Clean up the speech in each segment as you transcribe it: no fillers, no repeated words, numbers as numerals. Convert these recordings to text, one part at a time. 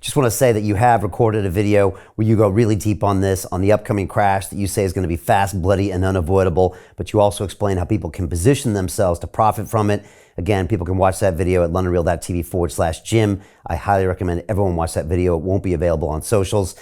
Just want to say that you have recorded a video where you go really deep on this, on the upcoming crash that you say is going to be fast, bloody, and unavoidable. But you also explain how people can position themselves to profit from it. Again, people can watch that video at londonreal.tv/Jim. I highly recommend everyone watch that video. It won't be available on socials.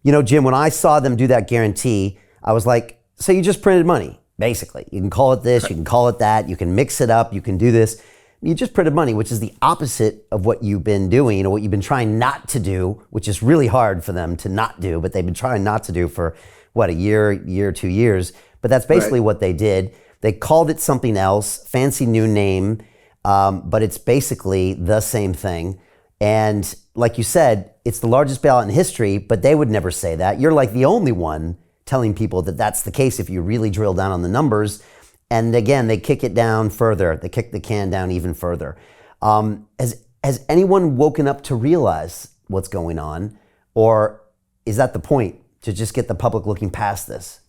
You know, Jim, when I saw them do that guarantee, I was like, so you just printed money, basically. You can call it this, you can call it that, you can mix it up, you can do this. You just printed money, which is the opposite of what you've been doing or what you've been trying not to do, which is really hard for them to not do, but they've been trying not to do for, what, a year, 2 years. But that's basically what they did. They called it something else, fancy new name, but it's basically the same thing. And like you said, it's the largest bailout in history, but they would never say that. You're like the only one telling people that that's the case if you really drill down on the numbers. And again, they kick it down further. They kick the can down even further. Has anyone woken up to realize what's going on? Or is that the point, to just get the public looking past this?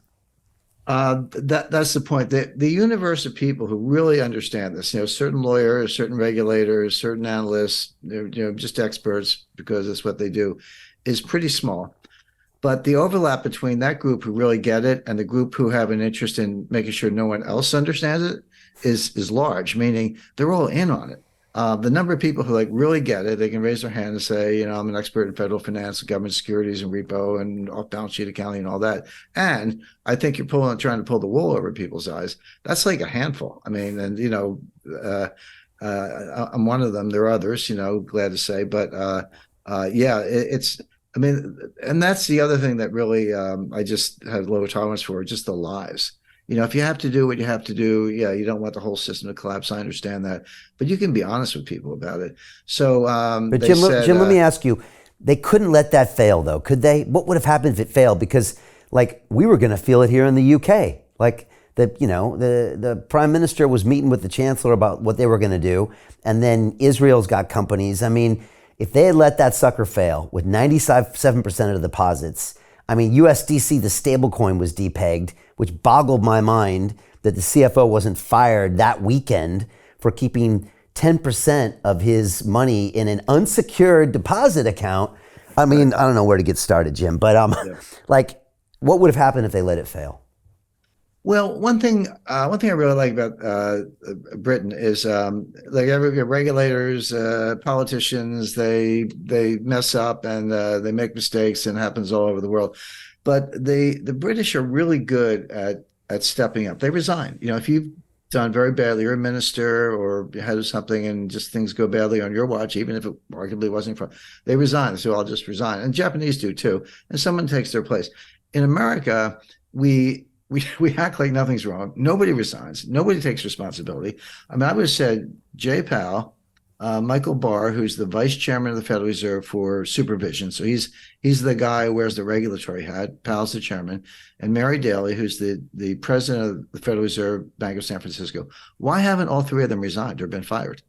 That's the point. The universe of people who really understand this, certain lawyers, certain regulators, certain analysts, they're just experts because it's what they do, is pretty small. But the overlap between that group who really get it and the group who have an interest in making sure no one else understands it is large, meaning they're all in on it. The number of people who really get it, they can raise their hand and say, I'm an expert in federal finance, government securities and repo and off-balance sheet accounting and all that. And I think you're trying to pull the wool over people's eyes. That's like a handful. I mean, and, I'm one of them. There are others, glad to say. But and that's the other thing that really I just have low tolerance for, just the lies. If you have to do what you have to do, you don't want the whole system to collapse. I understand that, but you can be honest with people about it. So, but Jim, let me ask you: they couldn't let that fail, though, could they? What would have happened if it failed? Because, we were going to feel it here in the UK. The prime minister was meeting with the chancellor about what they were going to do, and then Israel's got companies. I mean, if they had let that sucker fail with 97% of the deposits, USDC, the stablecoin, was depegged, which boggled my mind that the CFO wasn't fired that weekend for keeping 10% of his money in an unsecured deposit account. I don't know where to get started, Jim, but what would have happened if they let it fail? Well, one thing I really like about Britain is every regulators, politicians, they mess up and they make mistakes, and it happens all over the world. But the British are really good at stepping up. They resign. If you've done very badly, you're a minister or head of something, and just things go badly on your watch, even if it arguably wasn't from, they resign. So I'll just resign. And Japanese do too. And someone takes their place. In America, we act like nothing's wrong. Nobody resigns. Nobody takes responsibility. I would have said Jay Powell, Michael Barr, who's the vice chairman of the Federal Reserve for supervision. So he's the guy who wears the regulatory hat. Powell's the chairman. And Mary Daly, who's the president of the Federal Reserve Bank of San Francisco. Why haven't all three of them resigned or been fired?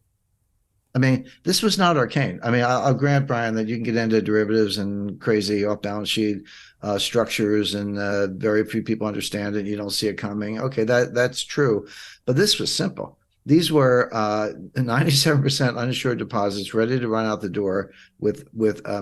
This was not arcane. I'll grant, Brian, that you can get into derivatives and crazy off-balance sheet structures, and very few people understand it. You don't see it coming. Okay, that's true. But this was simple. These were 97% uninsured deposits ready to run out the door with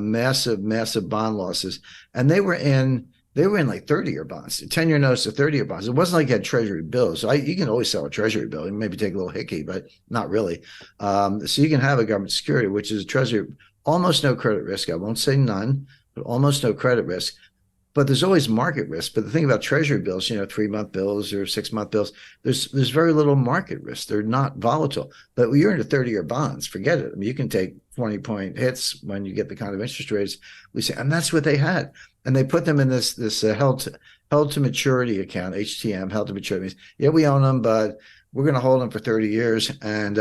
massive bond losses. And they were in like 30-year bonds, 10-year notes to 30-year bonds. It wasn't like you had treasury bills. So you can always sell a treasury bill and maybe take a little hickey, but not really. So you can have a government security, which is a treasury, almost no credit risk. I won't say none, but almost no credit risk. But there's always market risk. But the thing about treasury bills, 3-month bills or 6-month bills, there's very little market risk. They're not volatile. But when you're into 30-year bonds, forget it. You can take 20-point hits when you get the kind of interest rates we see. And that's what they had. And they put them in this held to maturity account, HTM, held to maturity. Yeah, we own them, but we're going to hold them for 30 years. And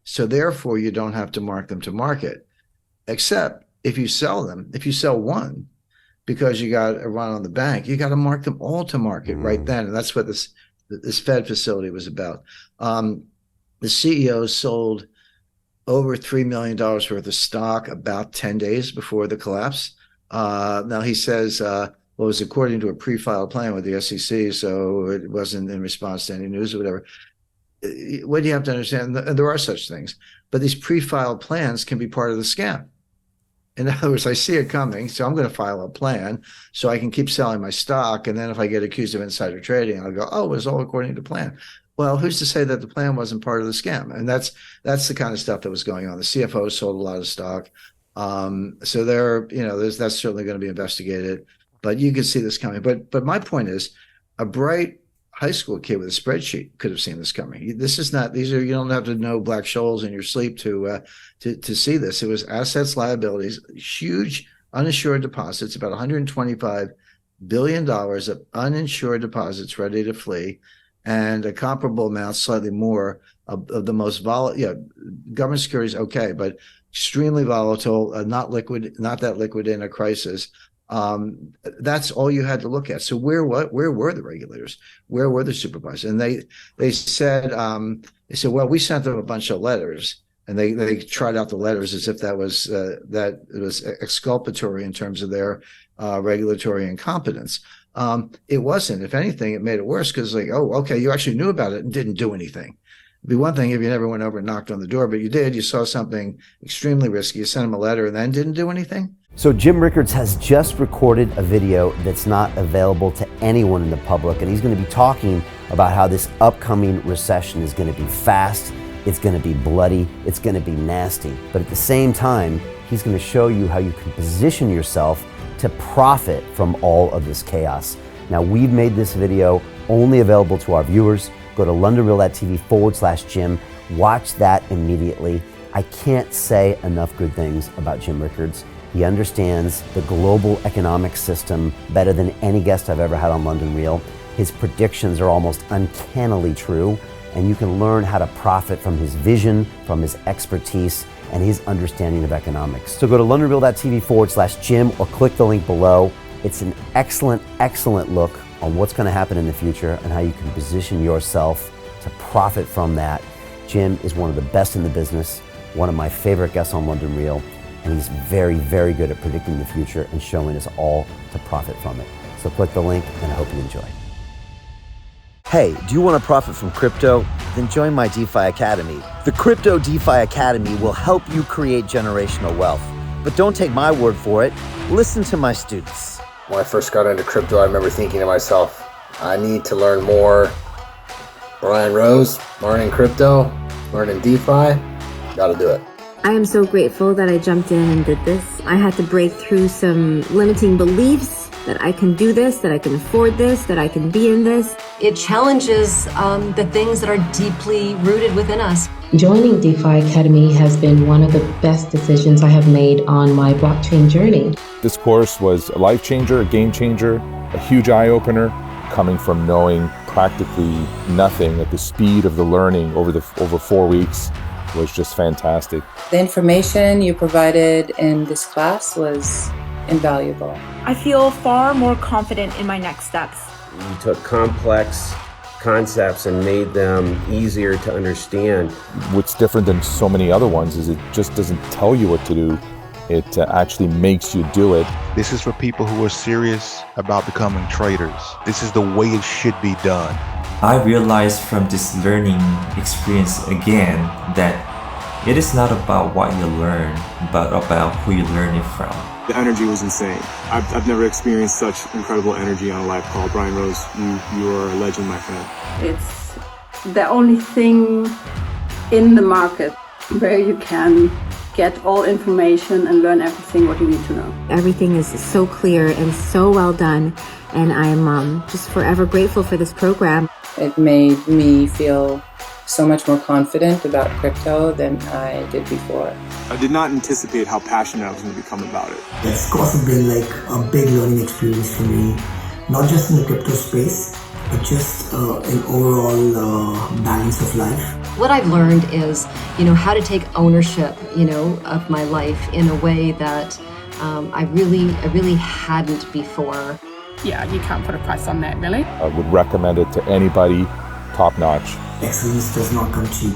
so therefore, you don't have to mark them to market, except if you sell them. If you sell one, because you got a run on the bank, you got to mark them all to market right then. And that's what this Fed facility was about. The CEO sold over $3 million worth of stock about 10 days before the collapse. Now he says, it was according to a pre-filed plan with the SEC, so it wasn't in response to any news or whatever. What you have to understand, and there are such things, but these pre-filed plans can be part of the scam. In other words, I see it coming, so I'm going to file a plan so I can keep selling my stock. And then if I get accused of insider trading, I'll go, oh, it was all according to plan. Well, who's to say that the plan wasn't part of the scam? And that's the kind of stuff that was going on. The CFO sold a lot of stock. So that's certainly going to be investigated. But you could see this coming. But my point is, a bright high school kid with a spreadsheet could have seen this coming. You don't have to know Black Scholes in your sleep to see this. It was assets, liabilities, huge uninsured deposits, about $125 billion of uninsured deposits ready to flee, and a comparable amount, slightly more, of the most volatile. Government securities, okay, but extremely volatile, not that liquid in a crisis. That's all you had to look at. So where were the regulators? Where were the supervisors? And they said, well, we sent them a bunch of letters, and they tried out the letters as if that was exculpatory in terms of their regulatory incompetence. It wasn't. If anything, it made it worse, because oh, okay, you actually knew about it and didn't do anything. It'd be one thing if you never went over and knocked on the door, but you did. You saw something extremely risky. You sent them a letter and then didn't do anything. So Jim Rickards has just recorded a video that's not available to anyone in the public, and he's going to be talking about how this upcoming recession is going to be fast, it's going to be bloody, it's going to be nasty. But at the same time, he's going to show you how you can position yourself to profit from all of this chaos. Now, we've made this video only available to our viewers. Go to londonreal.tv/Jim. Watch that immediately. I can't say enough good things about Jim Rickards. He understands the global economic system better than any guest I've ever had on London Real. His predictions are almost uncannily true, and you can learn how to profit from his vision, from his expertise, and his understanding of economics. So go to londonreal.tv/Jim or click the link below. It's an excellent, excellent look on what's going to happen in the future and how you can position yourself to profit from that. Jim is one of the best in the business, one of my favorite guests on London Real, and he's very, very good at predicting the future and showing us all to profit from it. So click the link, and I hope you enjoy. Hey, do you want to profit from crypto? Then join my DeFi Academy. The Crypto DeFi Academy will help you create generational wealth. But don't take my word for it. Listen to my students. When I first got into crypto, I remember thinking to myself, I need to learn more. Brian Rose, learning crypto, learning DeFi, gotta do it. I am so grateful that I jumped in and did this. I had to break through some limiting beliefs that I can do this, that I can afford this, that I can be in this. It challenges the things that are deeply rooted within us. Joining DeFi Academy has been one of the best decisions I have made on my blockchain journey. This course was a life changer, a game changer, a huge eye-opener, coming from knowing practically nothing at the speed of the learning over 4 weeks was just fantastic. The information you provided in this class was invaluable. I feel far more confident in my next steps. You took complex concepts and made them easier to understand. What's different than so many other ones is it just doesn't tell you what to do. It actually makes you do it. This is for people who are serious about becoming traders. This is the way it should be done. I realized from this learning experience again that it is not about what you learn, but about who you learn it from. The energy was insane. I've never experienced such incredible energy on a live call. Brian Rose, you are a legend, my friend. It's the only thing in the market where you can get all information and learn everything what you need to know. Everything is so clear and so well done, and I'm just forever grateful for this program. It made me feel so much more confident about crypto than I did before. I did not anticipate how passionate I was going to become about it. It's also been like a big learning experience for me, not just in the crypto space, but just an overall balance of life. What I've learned is, how to take ownership, of my life in a way that I really hadn't before. Yeah, you can't put a price on that, really. I would recommend it to anybody, top notch. Excellence does not come cheap.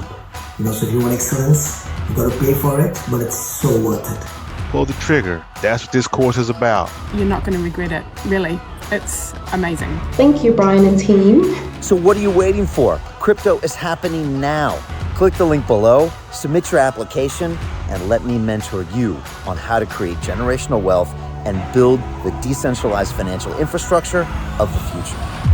So if you want excellence, you got to pay for it, but it's so worth it. Pull the trigger. That's what this course is about. You're not going to regret it, really. It's amazing. Thank you, Brian and team. So what are you waiting for? Crypto is happening now. Click the link below, submit your application, and let me mentor you on how to create generational wealth and build the decentralized financial infrastructure of the future.